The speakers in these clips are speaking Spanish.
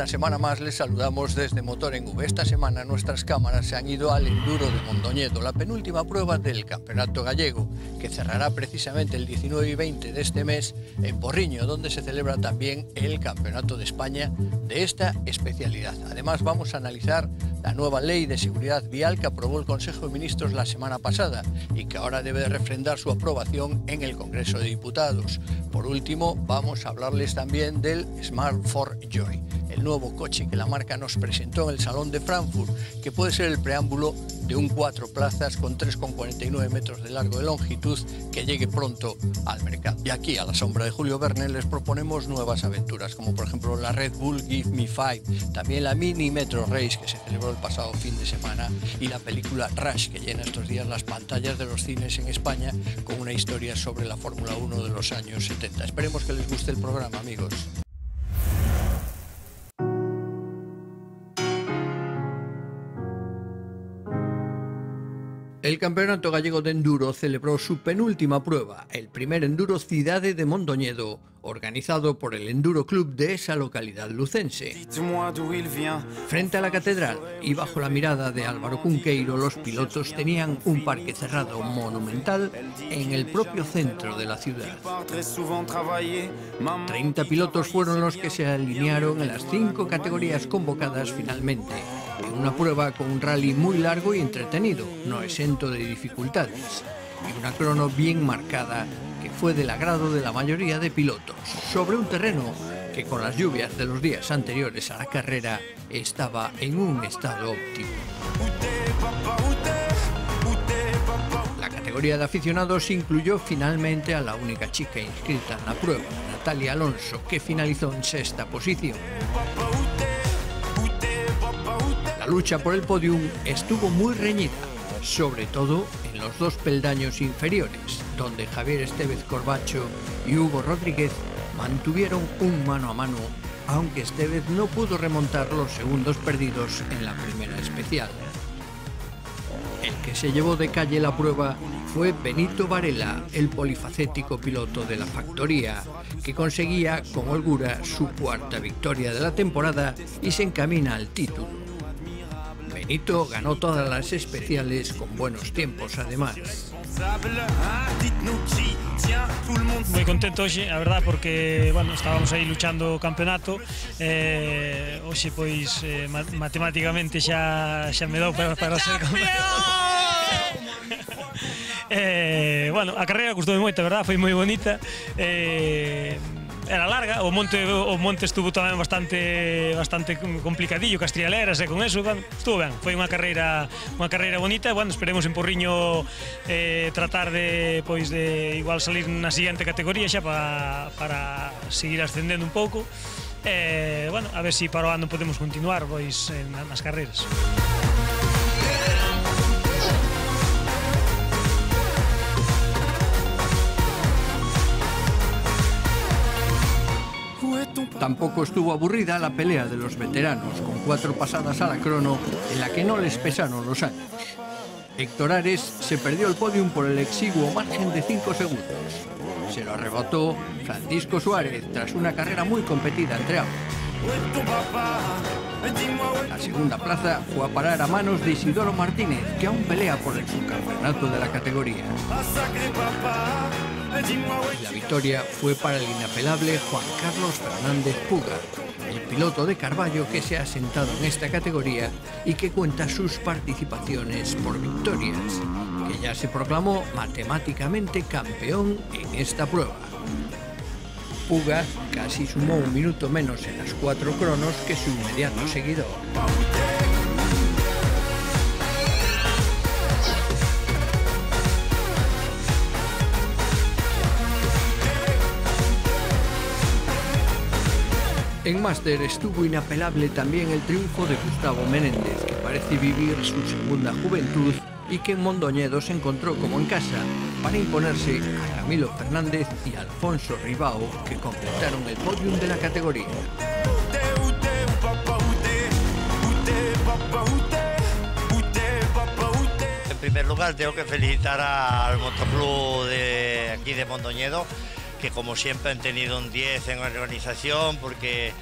Una semana más les saludamos desde Motor en V. Esta semana nuestras cámaras se han ido al Enduro de Mondoñedo, la penúltima prueba del Campeonato Gallego, que cerrará precisamente el 19 y 20 de este mes en Porriño, donde se celebra también el Campeonato de España de esta especialidad. Además, vamos a analizar la nueva ley de seguridad vial que aprobó el Consejo de Ministros la semana pasada y que ahora debe refrendar su aprobación en el Congreso de Diputados. Por último, vamos a hablarles también del Smart 4 Joy, el nuevo coche que la marca nos presentó en el Salón de Frankfurt, que puede ser el preámbulo de un 4 plazas con 3,49 metros de largo de longitud que llegue pronto al mercado. Y aquí, a la sombra de Julio Verne, les proponemos nuevas aventuras, como por ejemplo la Red Bull Give Me 5, también la Mini Metro Race que se celebró el pasado fin de semana y la película Rush, que llena estos días las pantallas de los cines en España con una historia sobre la Fórmula 1 de los años 70. Esperemos que les guste el programa, amigos. El Campeonato Gallego de Enduro celebró su penúltima prueba, el primer Enduro Cidade de Mondoñedo, organizado por el Enduro Club de esa localidad lucense. Frente a la catedral y bajo la mirada de Álvaro Cunqueiro, los pilotos tenían un parque cerrado monumental en el propio centro de la ciudad. 30 pilotos fueron los que se alinearon en las 5 categorías convocadas finalmente, en una prueba con un rally muy largo y entretenido, no exento de dificultades, y una crono bien marcada que fue del agrado de la mayoría de pilotos, sobre un terreno que con las lluvias de los días anteriores a la carrera estaba en un estado óptimo. La categoría de aficionados incluyó finalmente a la única chica inscrita en la prueba, Natalia Alonso, que finalizó en 6ª posición. La lucha por el podium estuvo muy reñida, sobre todo en los 2 peldaños inferiores, donde Javier Estevez Corbacho y Hugo Rodríguez mantuvieron un mano a mano, aunque Estevez no pudo remontar los segundos perdidos en la primera especial. El que se llevó de calle la prueba fue Benito Varela, el polifacético piloto de la factoría, que conseguía con holgura su 4ª victoria de la temporada y se encamina al título. Benito ganó todas las especiales con buenos tiempos, además. Moi contento hoxe, a verdad, porque bueno, estábamos aí luchando o campeonato. Hoxe, pois, matemáticamente xa me dou para ser campeón. Bueno, a carreira gustoume moito, a verdad, foi moi bonita. Era larga, o monte estuvo tamén bastante complicadillo, castrialeras, e con eso, bueno, estuvo ben. Foi unha carreira bonita, e, bueno, esperemos en Porriño tratar de igual salir na seguinte categoría xa para seguir ascendendo un pouco. Bueno, a ver se para o ano podemos continuar pois nas carreiras. Tampoco estuvo aburrida la pelea de los veteranos, con 4 pasadas a la crono en la que no les pesaron los años. Héctor Ares se perdió el podium por el exiguo margen de 5 segundos. Se lo arrebató Francisco Suárez tras una carrera muy competida entre ambos. La segunda plaza fue a parar a manos de Isidoro Martínez, que aún pelea por el subcampeonato de la categoría. La victoria fue para el inapelable Juan Carlos Fernández Puga, el piloto de Carballo que se ha sentado en esta categoría y que cuenta sus participaciones por victorias, que ya se proclamó matemáticamente campeón en esta prueba. Puga casi sumó un minuto menos en las 4 cronos que su inmediato seguidor. En Máster estuvo inapelable también el triunfo de Gustavo Menéndez, que parece vivir su segunda juventud y que en Mondoñedo se encontró como en casa para imponerse a Camilo Fernández y Alfonso Ribao, que completaron el podium de la categoría. En primer lugar, tengo que felicitar al motoclub de aquí de Mondoñedo, que como siempre han tenido un 10 en organización, porque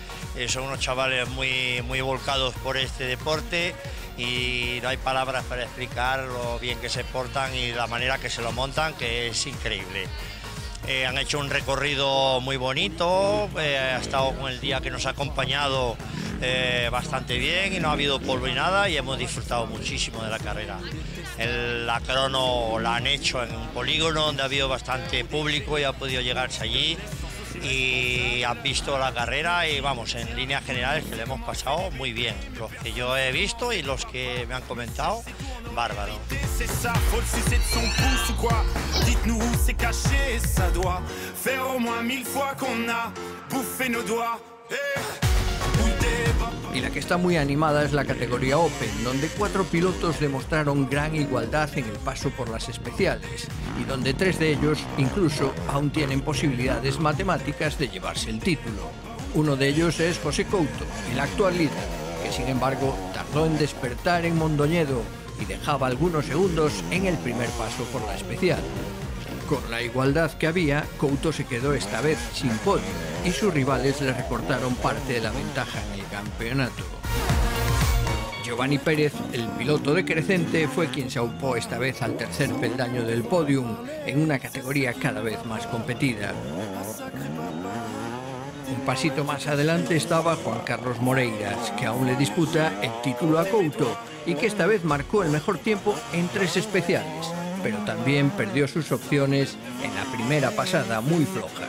Son unos chavales muy volcados por este deporte y no hay palabras para explicar lo bien que se portan y la manera que se lo montan, que es increíble. Han hecho un recorrido muy bonito, ha estado con el día que nos ha acompañado bastante bien y no ha habido polvo ni nada y hemos disfrutado muchísimo de la carrera. La crono la han hecho en un polígono donde ha habido bastante público y ha podido llegarse allí y han visto la carrera y vamos, en líneas generales que le hemos pasado muy bien. Los que yo he visto y los que me han comentado, bárbaro. Y la que está muy animada es la categoría Open, donde 4 pilotos demostraron gran igualdad en el paso por las especiales y donde 3 de ellos incluso aún tienen posibilidades matemáticas de llevarse el título. Uno de ellos es José Couto, el actual líder, que sin embargo tardó en despertar en Mondoñedo y dejaba algunos segundos en el primer paso por la especial. Con la igualdad que había, Couto se quedó esta vez sin podio y sus rivales le recortaron parte de la ventaja en el campeonato. Giovanni Pérez, el piloto de Crecente, fue quien se aupó esta vez al tercer peldaño del podium en una categoría cada vez más competida. Un pasito más adelante estaba Juan Carlos Moreiras, que aún le disputa el título a Couto y que esta vez marcó el mejor tiempo en 3 especiales, pero también perdió sus opciones en la primera pasada muy floja.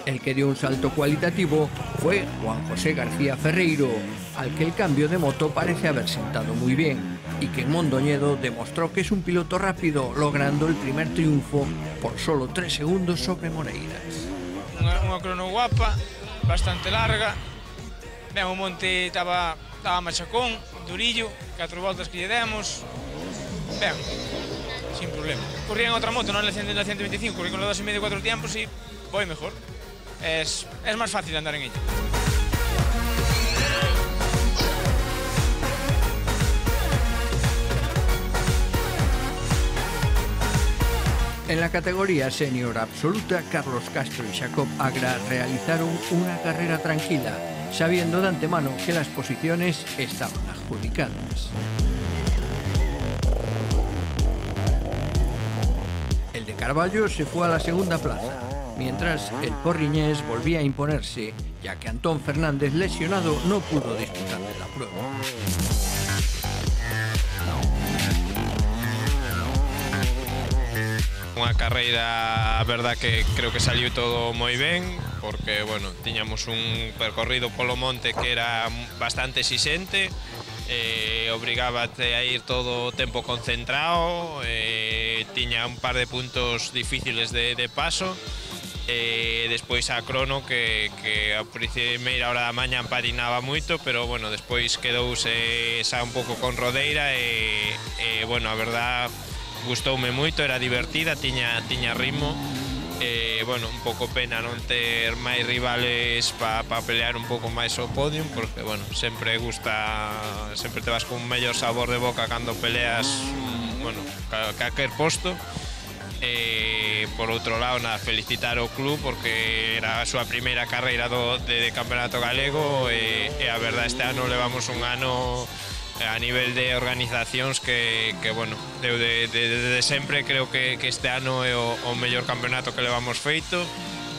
El que dio un salto cualitativo fue Juan José García Ferreiro, al que el cambio de moto parece haber sentado muy bien y que en Mondoñedo demostró que es un piloto rápido, logrando el primer triunfo por solo 3 segundos sobre Moreiras. Unha crono guapa, bastante larga. Ben, o monte estaba machacón, durillo, 4 voltas que lle demos. Ben, sin problema. Corría en outra moto, non en la 125, corrí con la 2,5 4 tiempos y voy mejor. Es más fácil andar en ella. En la categoría senior absoluta, Carlos Castro y Jacob Agra realizaron una carrera tranquila, sabiendo de antemano que las posiciones estaban adjudicadas. El de Carballo se fue a la segunda plaza, mientras el porriñés volvía a imponerse, ya que Antón Fernández, lesionado, no pudo disputar de la prueba. Unha carreira, a verdad que creo que saliu todo moi ben, porque, bueno, tiñamos un percorrido polo monte que era bastante exixente, obrigábate a ir todo o tempo concentrado, tiña un par de puntos difíciles de paso, despois a crono que a primeira hora da maña emparinaba moito, pero, bueno, despois quedouse xa un pouco con rodeira e bueno, a verdad, gustoume moito, era divertida, tiña ritmo. Bueno, un pouco pena non ter máis rivales para pelear un pouco máis o podium, porque, bueno, sempre te vas con un mellor sabor de boca cando peleas, bueno, calquer posto. Por outro lado, nada, felicitar o club porque era a súa primeira carreira de campeonato galego e a verdade este ano levamos un ano a nivel de organizacións que bueno, desde sempre creo que este ano é o mellor campeonato que levamos feito.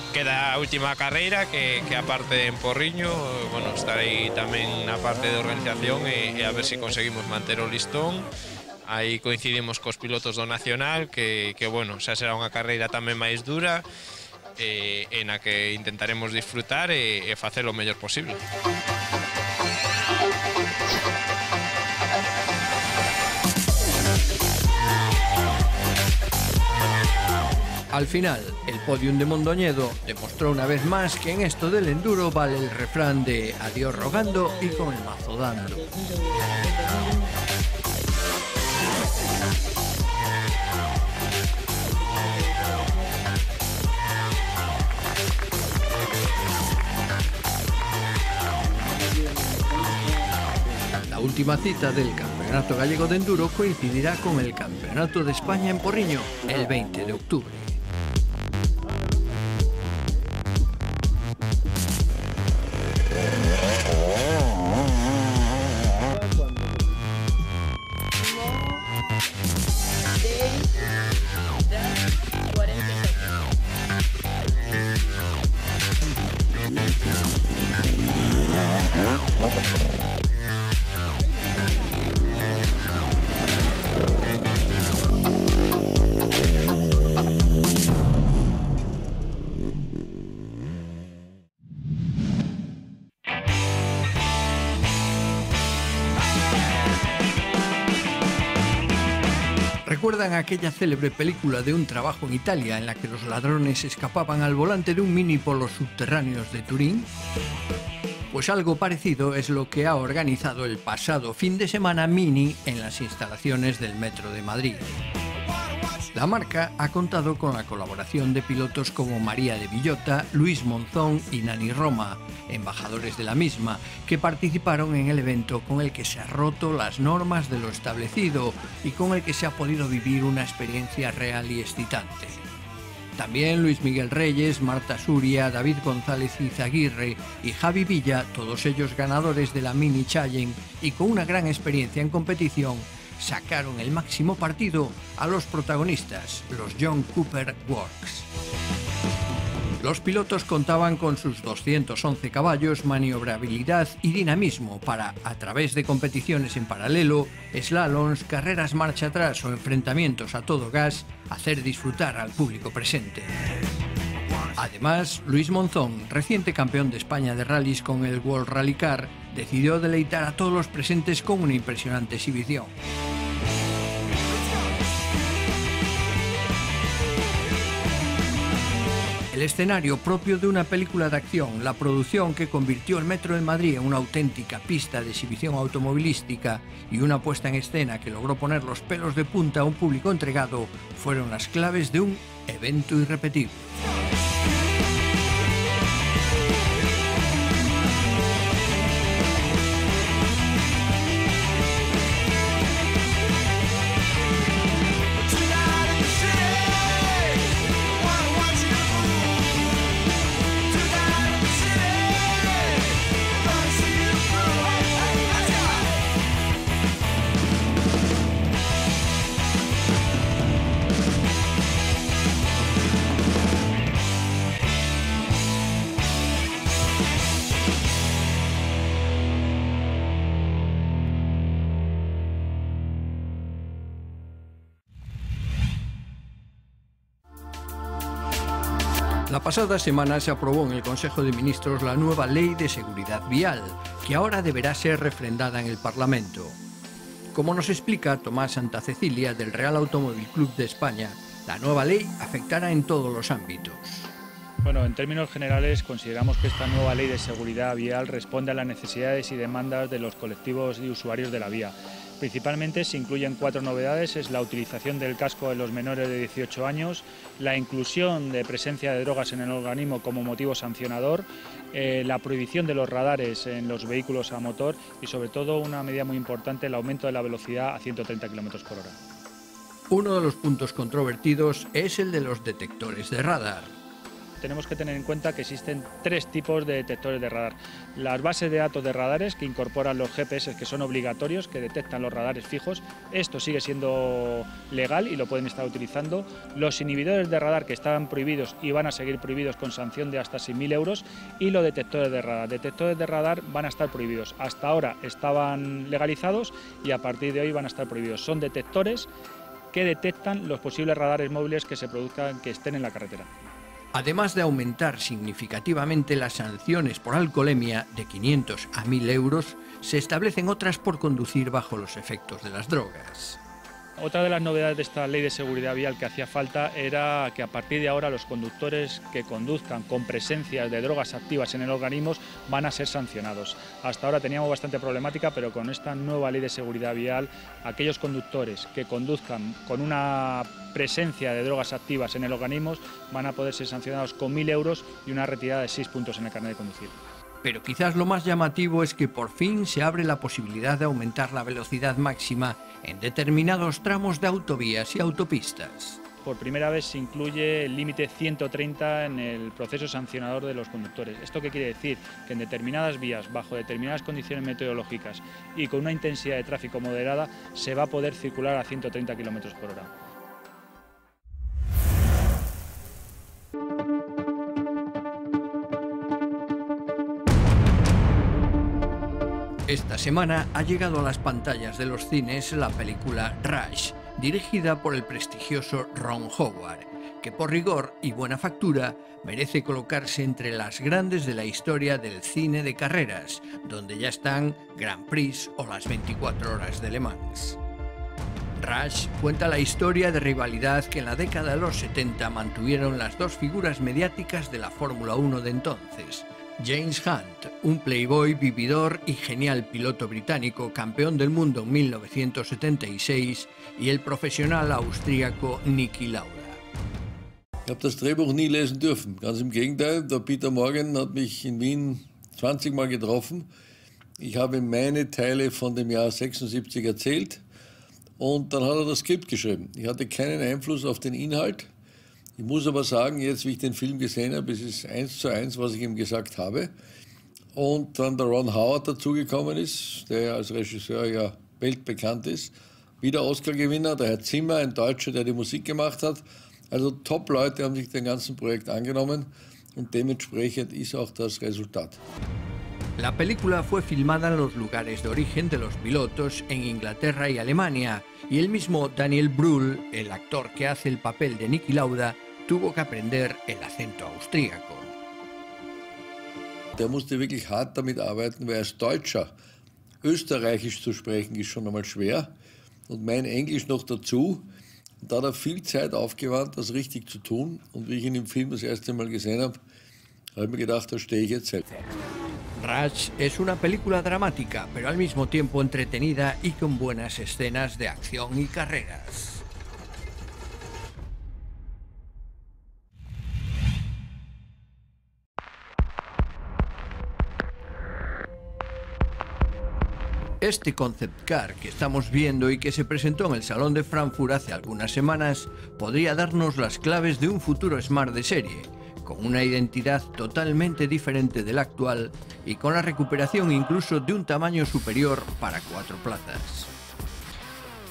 Queda a última carreira que a parte en Porriño, bueno, estarei tamén na parte de organización e a ver se conseguimos manter o listón. Aí coincidimos cos pilotos do Nacional que bueno, xa será unha carreira tamén máis dura en a que intentaremos disfrutar e facer o mellor posible. Al final, el podium de Mondoñedo demostró una vez más que en esto del enduro vale el refrán de a Dios rogando y con el mazo dando. La última cita del Campeonato Gallego de Enduro coincidirá con el Campeonato de España en Porriño el 20 de octubre. ¿Recuerdan aquella célebre película de un trabajo en Italia en la que los ladrones escapaban al volante de un mini por los subterráneos de Turín? Pues algo parecido es lo que ha organizado el pasado fin de semana Mini en las instalaciones del Metro de Madrid. La marca ha contado con la colaboración de pilotos como María de Villota, Luis Monzón y Nani Roma, embajadores de la misma, que participaron en el evento con el que se han roto las normas de lo establecido y con el que se ha podido vivir una experiencia real y excitante. También Luis Miguel Reyes, Marta Suria, David González Izaguirre y Javi Villa, todos ellos ganadores de la Mini Challenge y con una gran experiencia en competición, sacaron el máximo partido a los protagonistas, los John Cooper Works. Los pilotos contaban con sus 211 caballos, maniobrabilidad y dinamismo para, a través de competiciones en paralelo, slaloms, carreras marcha atrás o enfrentamientos a todo gas, hacer disfrutar al público presente. Además, Luis Monzón, reciente campeón de España de rallies con el World Rally Car, decidió deleitar a todos los presentes con una impresionante exhibición. El escenario propio de una película de acción, la producción que convirtió el Metro de Madrid en una auténtica pista de exhibición automovilística y una puesta en escena que logró poner los pelos de punta a un público entregado, fueron las claves de un evento irrepetible. La pasada semana se aprobó en el Consejo de Ministros la nueva Ley de Seguridad Vial, que ahora deberá ser refrendada en el Parlamento. Como nos explica Tomás Santa Cecilia del Real Automóvil Club de España, la nueva ley afectará en todos los ámbitos. Bueno, en términos generales consideramos que esta nueva Ley de Seguridad Vial responde a las necesidades y demandas de los colectivos de usuarios de la vía. Principalmente se incluyen 4 novedades: es la utilización del casco de los menores de 18 años, la inclusión de presencia de drogas en el organismo como motivo sancionador, la prohibición de los radares en los vehículos a motor y, sobre todo, una medida muy importante, el aumento de la velocidad a 130 km/h. Uno de los puntos controvertidos es el de los detectores de radar. Tenemos que tener en cuenta que existen 3 tipos de detectores de radar. Las bases de datos de radares, que incorporan los GPS, que son obligatorios, que detectan los radares fijos. Esto sigue siendo legal y lo pueden estar utilizando. Los inhibidores de radar, que estaban prohibidos y van a seguir prohibidos con sanción de hasta 6.000 euros. Y los detectores de radar. Detectores de radar van a estar prohibidos. Hasta ahora estaban legalizados y a partir de hoy van a estar prohibidos. Son detectores que detectan los posibles radares móviles que se produzcan, que estén en la carretera. Además de aumentar significativamente las sanciones por alcoholemia de 500 a 1.000 euros, se establecen otras por conducir bajo los efectos de las drogas. Otra de las novedades de esta Ley de Seguridad Vial que hacía falta era que a partir de ahora los conductores que conduzcan con presencia de drogas activas en el organismo van a ser sancionados. Hasta ahora teníamos bastante problemática, pero con esta nueva Ley de Seguridad Vial, aquellos conductores que conduzcan con una presencia de drogas activas en el organismo van a poder ser sancionados con 1.000 euros y una retirada de 6 puntos en el carnet de conducir. Pero quizás lo más llamativo es que por fin se abre la posibilidad de aumentar la velocidad máxima en determinados tramos de autovías y autopistas. Por primera vez se incluye el límite 130 en el proceso sancionador de los conductores. ¿Esto qué quiere decir? Que en determinadas vías, bajo determinadas condiciones meteorológicas y con una intensidad de tráfico moderada, se va a poder circular a 130 km/h. Esta semana ha llegado a las pantallas de los cines la película Rush, dirigida por el prestigioso Ron Howard, que por rigor y buena factura merece colocarse entre las grandes de la historia del cine de carreras, donde ya están Grand Prix o las 24 horas de Le Mans. Rush cuenta la historia de rivalidad que en la década de los 70 mantuvieron las dos figuras mediáticas de la Fórmula 1 de entonces. James Hunt, un playboy vividor y genial piloto británico, campeón del mundo en 1976, y el profesional austríaco Niki Lauda. Ich habe das Drehbuch nie lesen dürfen. Ganz im Gegenteil, der Peter Morgan hat mich in Wien 20 Mal getroffen. Ich habe meine Teile von dem Jahr 76 erzählt und dann hat er das Skript geschrieben. Ich hatte keinen Einfluss auf den Inhalt. Ich muss aber sagen, jetzt wie ich den Film gesehen habe, es ist 1:1, was ich ihm gesagt habe. Und dann der Ron Howard dazugekommen ist, der ja als Regisseur ja weltbekannt ist. Wieder Oscar-Gewinner, der Herr Zimmer, ein Deutscher, der die Musik gemacht hat. Also Top-Leute haben sich dem ganzen Projekt angenommen und dementsprechend ist auch das Resultat. La película fue filmada en los lugares de origen de los pilotos en Inglaterra y Alemania, y el mismo Daniel Brühl, el actor que hace el papel de Niki Lauda, tuvo que aprender el acento austríaco. Der musste wirklich hart damit arbeiten, weil als Deutscher Österreichisch zu sprechen ist schon einmal schwer und mein Englisch noch dazu. Da hat er viel Zeit aufgewandt, das richtig zu tun. Und wie ich ihn im Film das erste Mal gesehen habe, habe ich mir gedacht, da stehe ich jetzt selbst. Rush es una película dramática, pero al mismo tiempo entretenida y con buenas escenas de acción y carreras. Este concept car que estamos viendo y que se presentó en el Salón de Frankfurt hace algunas semanas podría darnos las claves de un futuro Smart de serie, con una identidad totalmente diferente de la actual y con la recuperación incluso de un tamaño superior para 4 plazas.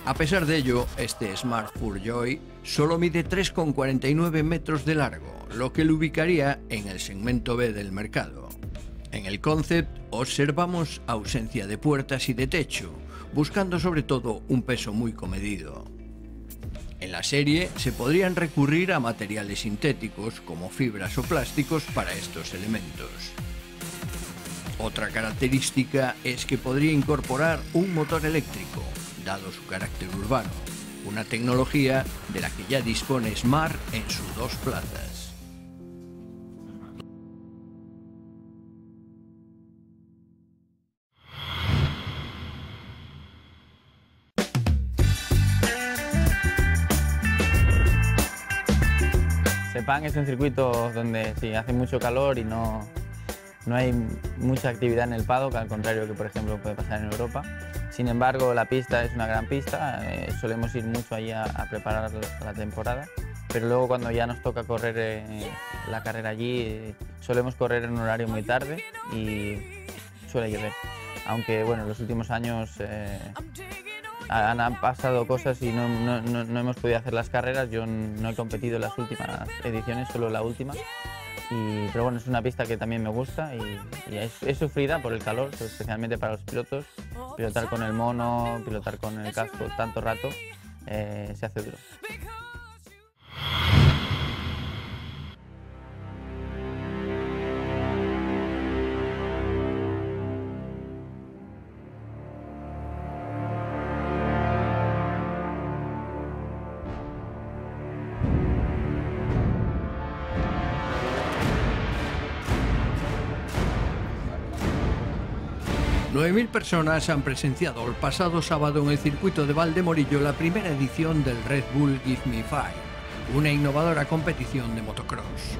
A pesar de ello, este Smart FurJoy solo mide 3,49 metros de largo, lo que lo ubicaría en el segmento B del mercado. En el concept observamos ausencia de puertas y de techo, buscando sobre todo un peso muy comedido. En la serie se podrían recurrir a materiales sintéticos como fibras o plásticos para estos elementos. Otra característica es que podría incorporar un motor eléctrico, dado su carácter urbano, una tecnología de la que ya dispone Smart en sus 2 plazas. Sepang es un circuito donde sí, hace mucho calor y no hay mucha actividad en el paddock, al contrario que por ejemplo puede pasar en Europa. Sin embargo, la pista es una gran pista, solemos ir mucho allí a preparar la temporada, pero luego cuando ya nos toca correr la carrera allí, solemos correr en un horario muy tarde y suele llover. Aunque bueno, en los últimos años han pasado cosas y no hemos podido hacer las carreras. Yo no he competido en las últimas ediciones, solo la última. Pero bueno, es una pista que también me gusta y es sufrida por el calor, especialmente para los pilotos. Pilotar con el mono, pilotar con el casco tanto rato, se hace duro. $9.000 personas han presenciado el pasado sábado en el circuito de Valdemorillo la primera edición del Red Bull Give Me Five, una innovadora competición de motocross.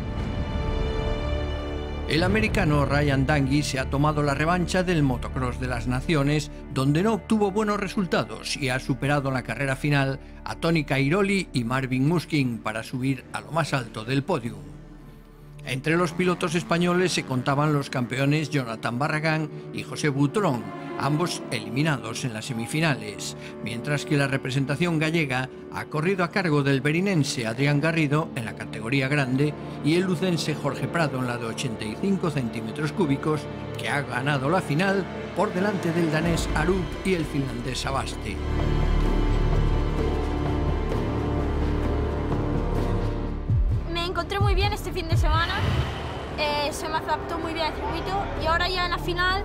El americano Ryan Dungey se ha tomado la revancha del motocross de las naciones, donde no obtuvo buenos resultados y ha superado en la carrera final a Tony Cairoli y Marvin Musquin para subir a lo más alto del podio. Entre los pilotos españoles se contaban los campeones Jonathan Barragán y José Butrón, ambos eliminados en las semifinales, mientras que la representación gallega ha corrido a cargo del berinense Adrián Garrido en la categoría grande y el lucense Jorge Prado en la de 85 centímetros cúbicos, que ha ganado la final por delante del danés Arup y el finlandés Abaste. Encontré muy bien este fin de semana, se me adaptó muy bien el circuito y ahora ya en la final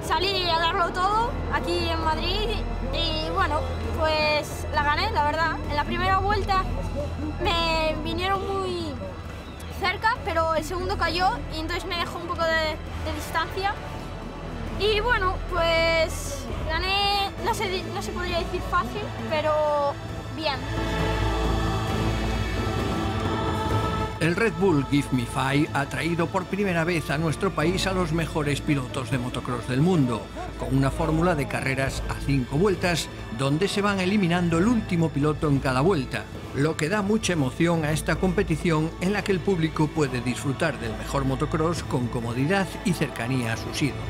salí a darlo todo aquí en Madrid y bueno, pues pues la gané, la verdad. En la primera vuelta me vinieron muy cerca, pero el segundo cayó y entonces me dejó un poco de distancia. Y bueno, pues gané, no se podría decir fácil, pero bien. El Red Bull Give Me Five ha traído por primera vez a nuestro país a los mejores pilotos de motocross del mundo, con una fórmula de carreras a 5 vueltas, donde se van eliminando el último piloto en cada vuelta, lo que da mucha emoción a esta competición en la que el público puede disfrutar del mejor motocross con comodidad y cercanía a sus ídolos.